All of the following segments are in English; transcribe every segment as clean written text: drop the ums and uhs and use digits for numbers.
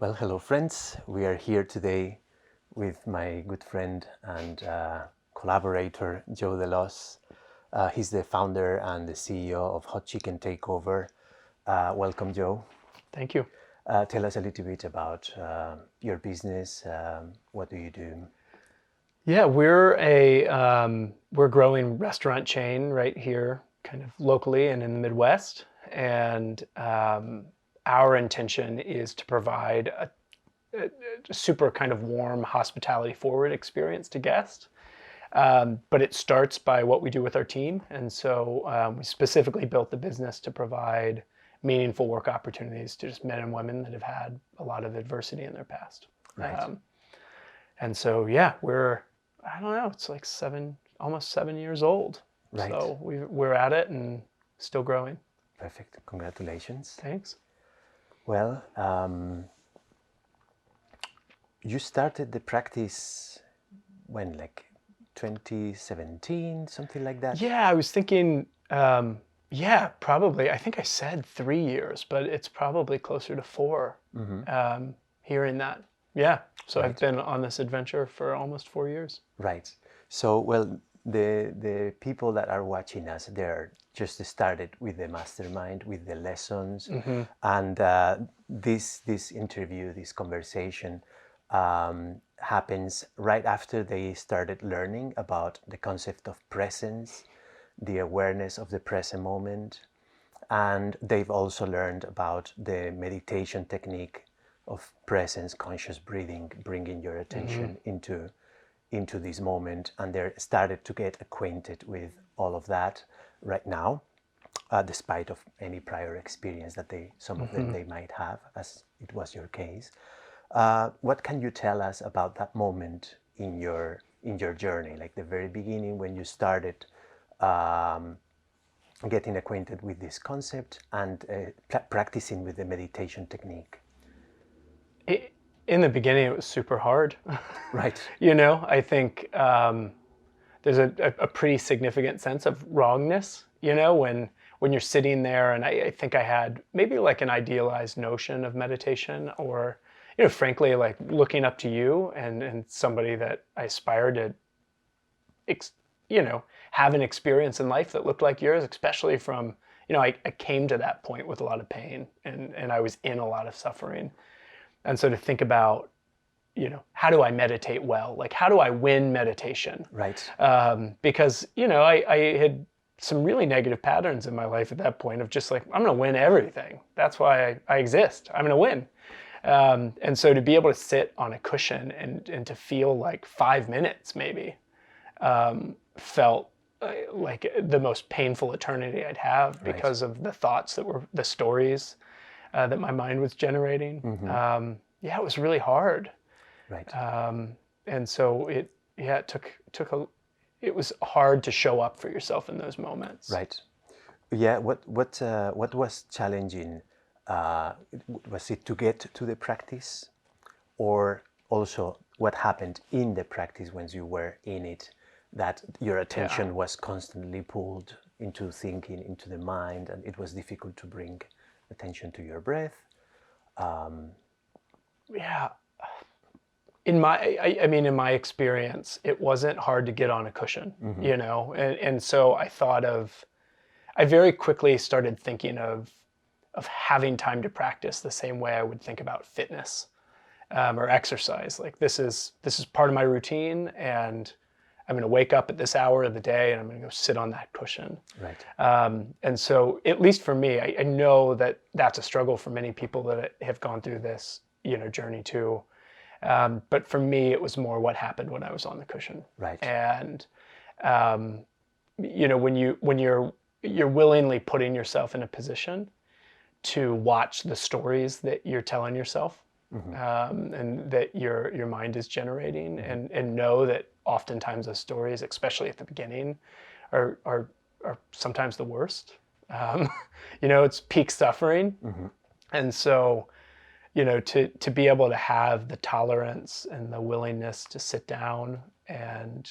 Well, hello, friends. We are here today with my good friend and collaborator, Joe Delos. He's the founder and the CEO of Hot Chicken Takeover. Welcome, Joe. Thank you. Tell us a little bit about your business. What do you do? Yeah, we're a growing restaurant chain right here, kind of locally and in the Midwest, and our intention is to provide a super kind of warm, hospitality forward experience to guests. But it starts by what we do with our team, and so we specifically built the business to provide meaningful work opportunities to just men and women that have had a lot of adversity in their past. Right. And so, yeah, I don't know, it's like almost 7 years old. Right. So we're at it and still growing. Perfect. Congratulations. Thanks. Well, you started the practice when, like 2017, something like that? Yeah, I was thinking, yeah, probably. I think I said 3 years, but it's probably closer to 4. Hearing that. Yeah. So Right. I've been on this adventure for almost 4 years. Right. So, well, the people that are watching us, they're just started with the mastermind, with the lessons, and this interview, this conversation, happens right after they started learning about the concept of presence, the awareness of the present moment, and they've also learned about the meditation technique of presence, conscious breathing, bringing your attention into this moment, and they started to get acquainted with all of that right now, despite of any prior experience that some of them they might have, as it was your case. What can you tell us about that moment in your journey, like the very beginning when you started getting acquainted with this concept and practicing with the meditation technique? In the beginning, it was super hard. Right. I think there's a pretty significant sense of wrongness, when you're sitting there. And I think I had maybe like an idealized notion of meditation, or, frankly, like looking up to you and somebody that I aspired to, have an experience in life that looked like yours, especially from, I came to that point with a lot of pain and I was in a lot of suffering. And so to think about, how do I meditate well? Like, how do I win meditation? Right. Because, I had some really negative patterns in my life at that point of just like, I'm going to win everything. That's why I exist. I'm going to win. And so to be able to sit on a cushion and to feel like 5 minutes maybe felt like the most painful eternity I'd have, because of the thoughts that were the stories that my mind was generating. Yeah, it was really hard. Right. And so it was hard to show up for yourself in those moments. Right. Yeah. What was challenging? Was it to get to the practice, or also what happened in the practice when you were in it, that your attention was constantly pulled into thinking, into the mind, and it was difficult to bring attention to your breath? Yeah. In my experience, it wasn't hard to get on a cushion, and so I very quickly started thinking of having time to practice the same way I would think about fitness or exercise. Like, this is part of my routine, and I'm going to wake up at this hour of the day and I'm going to go sit on that cushion. Right. And so, at least for me, I know that that's a struggle for many people that have gone through this, journey too. But for me, it was more what happened when I was on the cushion. Right. And, when you're willingly putting yourself in a position to watch the stories that you're telling yourself, and that your mind is generating, and know that oftentimes those stories, especially at the beginning, are sometimes the worst. It's peak suffering. And so, to be able to have the tolerance and the willingness to sit down and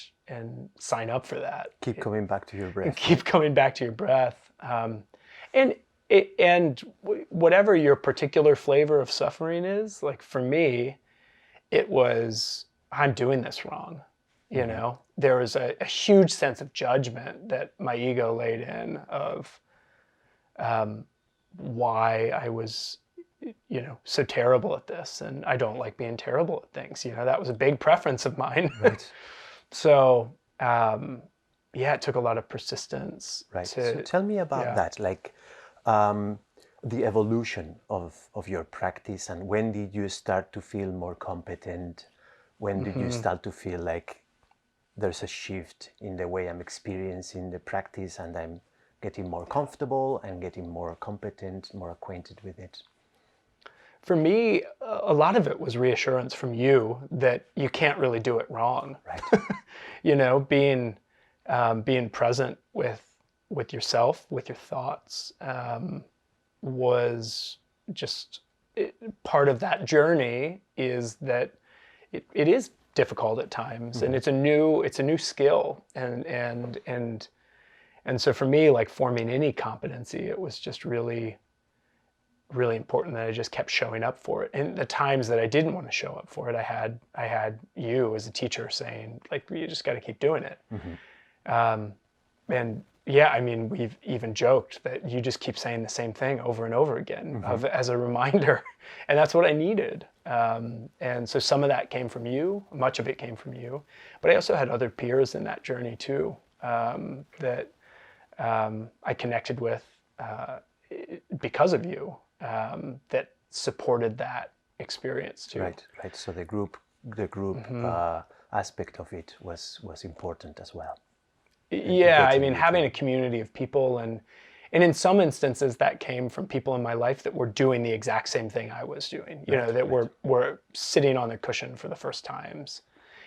sign up for that. Keep coming back to your breath. Keep coming back to your breath. And And whatever your particular flavor of suffering is, like for me, it was, I'm doing this wrong. You know, there was a huge sense of judgment that my ego laid in of why I was, you know, so terrible at this. And I don't like being terrible at things. You know, that was a big preference of mine. Right. So, yeah, it took a lot of persistence. Right. So tell me about that, like the evolution of your practice, and when did you start to feel more competent? When did you start to feel like there's a shift in the way I'm experiencing the practice and I'm getting more comfortable and getting more competent, more acquainted with it? For me, a lot of it was reassurance from you that you can't really do it wrong. Right. You know, being present with yourself, with your thoughts, was just part of that journey. Is that it is difficult at times, and it's a new skill, and so for me, like forming any competency, it was just really important that I just kept showing up for it. And the times that I didn't want to show up for it, I had you as a teacher saying, like, you just got to keep doing it. And yeah, I mean, we've even joked that you just keep saying the same thing over and over again as a reminder. And that's what I needed. And so some of that came from you, much of it came from you, but I also had other peers in that journey too, that I connected with because of you, that supported that experience too. Right. So the group aspect of it was important as well. Yeah, I mean, having a community of people, and in some instances that came from people in my life that were doing the exact same thing I was doing. You know, that were sitting on the cushion for the first times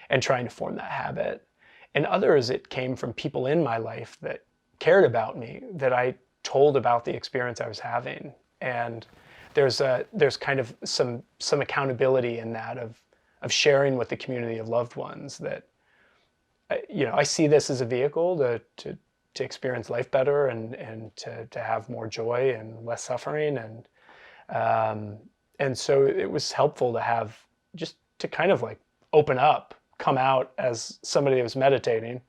and trying to form that habit. And others, it came from people in my life that cared about me, that I told about the experience I was having. And there's kind of some accountability in that of sharing with the community of loved ones that, you know, I see this as a vehicle to experience life better and to have more joy and less suffering. And so it was helpful to have, just to kind of like open up, come out as somebody that was meditating.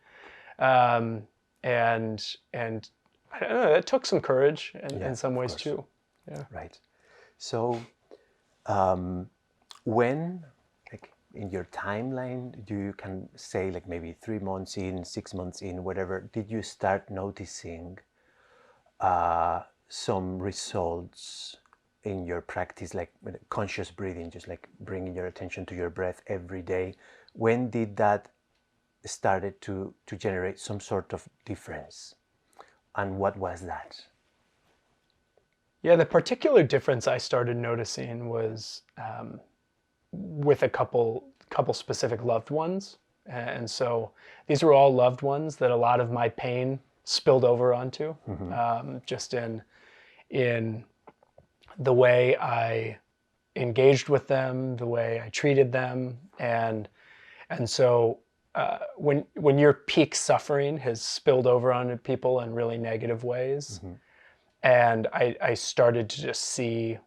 And I don't know, it took some courage in some ways too. Yeah. Right. So when, like in your timeline, you can say like maybe 3 months in, 6 months in, whatever, did you start noticing some results in your practice, like conscious breathing, just like bringing your attention to your breath every day? When did that started to generate some sort of difference? And what was that? Yeah, the particular difference I started noticing was with a couple specific loved ones. And so these were all loved ones that a lot of my pain spilled over onto, just in the way I engaged with them, the way I treated them. And so when your peak suffering has spilled over onto people in really negative ways, and I started to just see,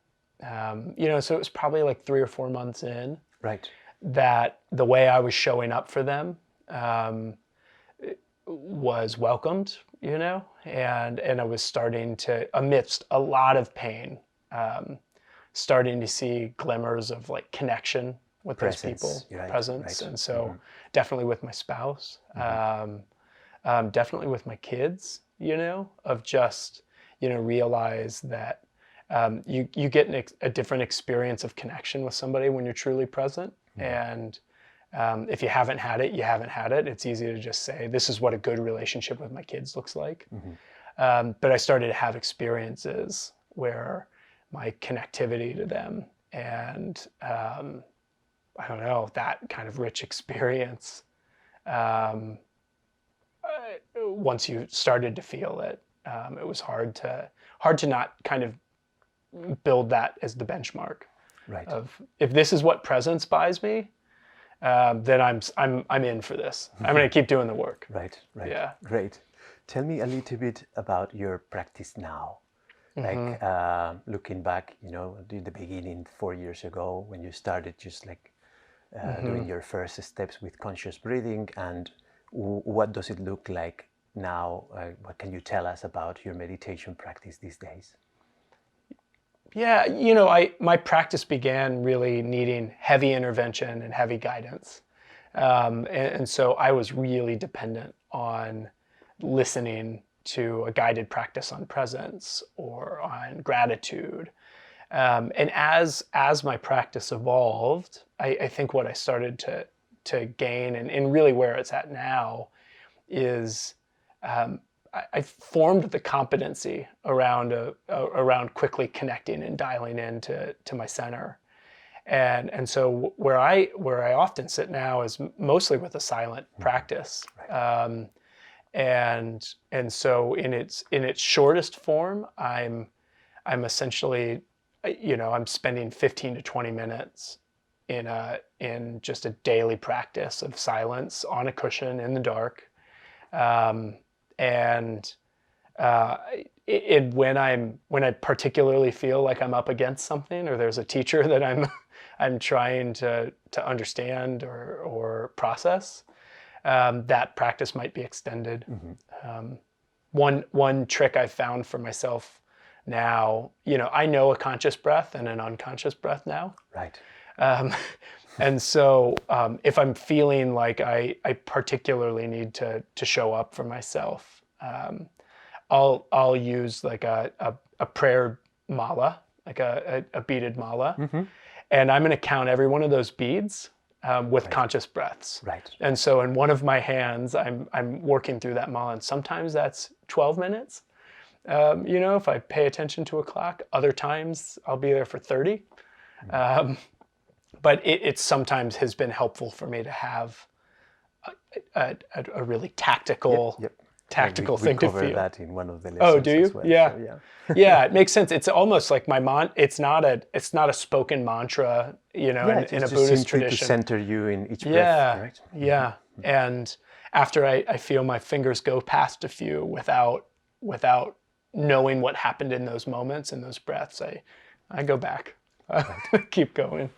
you know, so it was probably like 3 or 4 months in, Right. that the way I was showing up for them was welcomed, you know, and I was starting to, amidst a lot of pain, starting to see glimmers of like connection with those people, presence. And so definitely with my spouse, definitely with my kids, you know, of just, you know, realize that you get a different experience of connection with somebody when you're truly present. And if you haven't had it, you haven't had it. It's easy to just say, this is what a good relationship with my kids looks like. But I started to have experiences where my connectivity to them and I don't know, that kind of rich experience, once you started to feel it, it was hard to not kind of build that as the benchmark. Right. Of, if this is what presence buys me, then I'm in for this. I'm going to keep doing the work. Right. Yeah. Great. Tell me a little bit about your practice now. Like looking back, you know, in the beginning 4 years ago when you started just like doing your first steps with conscious breathing, and what does it look like now? What can you tell us about your meditation practice these days? Yeah, you know, my practice began really needing heavy intervention and heavy guidance. And so I was really dependent on listening to a guided practice on presence or on gratitude. And as my practice evolved, I think what I started to gain, and really where it's at now, is I formed the competency around quickly connecting and dialing in to my center. And so where I often sit now is mostly with a silent practice. And so in its shortest form, I'm essentially, you know, I'm spending 15 to 20 minutes in just a daily practice of silence on a cushion in the dark. And when I particularly feel like I'm up against something, or there's a teacher that I'm trying to understand or process, that practice might be extended. One trick I found for myself now, you know, I know a conscious breath and an unconscious breath now. Right. And so if I'm feeling like I particularly need to show up for myself, I'll use like a prayer mala, like a beaded mala, and I'm going to count every one of those beads with conscious breaths. Right. And so in one of my hands, I'm working through that mala, and sometimes that's 12 minutes. You know, if I pay attention to a clock. Other times I'll be there for 30. But it sometimes has been helpful for me to have a really tactical thing to feel. We cover that in one of the lessons. Oh, do you? As well. Yeah. So, yeah. Yeah, it makes sense. It's almost like it's not a spoken mantra, you know, in a Buddhist tradition. To center you in each breath, Yeah, right? yeah. And after I feel my fingers go past a few without knowing what happened in those moments, in those breaths, I go back, keep going.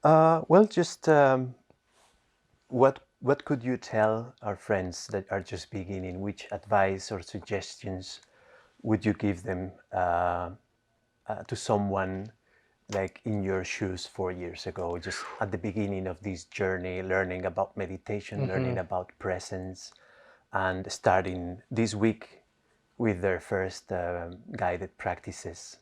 Well, just what could you tell our friends that are just beginning? Which advice or suggestions would you give them to someone like in your shoes 4 years ago, just at the beginning of this journey, learning about meditation, learning about presence, and starting this week with their first guided practices?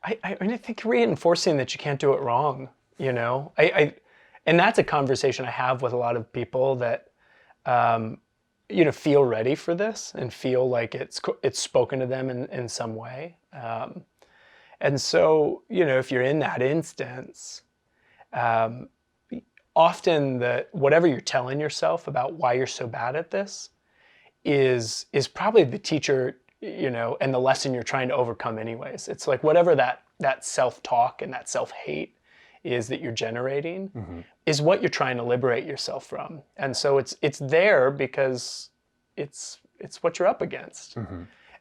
I think reinforcing that you can't do it wrong, you know, and that's a conversation I have with a lot of people that, you know, feel ready for this and feel like it's spoken to them in some way. And so, you know, if you're in that instance, often whatever you're telling yourself about why you're so bad at this is probably the teacher, you know, and the lesson you're trying to overcome anyways. It's like whatever that self-talk and that self-hate is that you're generating is what you're trying to liberate yourself from. And so it's there because it's what you're up against.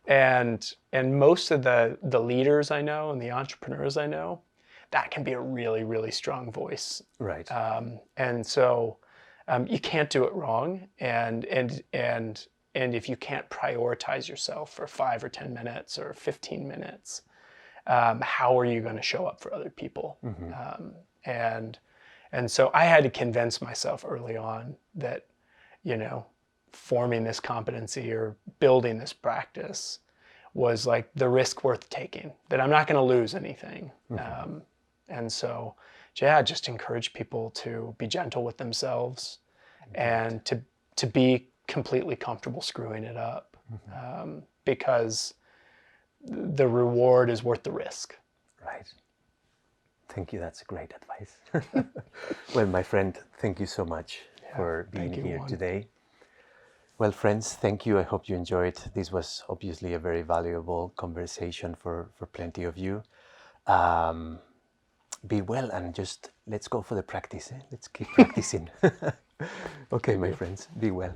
And most of the leaders I know and the entrepreneurs I know, that can be a really, really strong voice. Right. And so you can't do it wrong. And if you can't prioritize yourself for 5 or 10 minutes or 15 minutes, how are you going to show up for other people? And so I had to convince myself early on that, you know, forming this competency or building this practice was like the risk worth taking, that I'm not going to lose anything. And so, yeah, just encourage people to be gentle with themselves and to be completely comfortable screwing it up, because the reward is worth the risk. Right. Thank you. That's great advice. Well, my friend, thank you so much for being here today. Well, friends, thank you. I hope you enjoyed. This was obviously a very valuable conversation for plenty of you. Be well, and just let's go for the practice. Let's keep practicing. Okay, my friends, be well.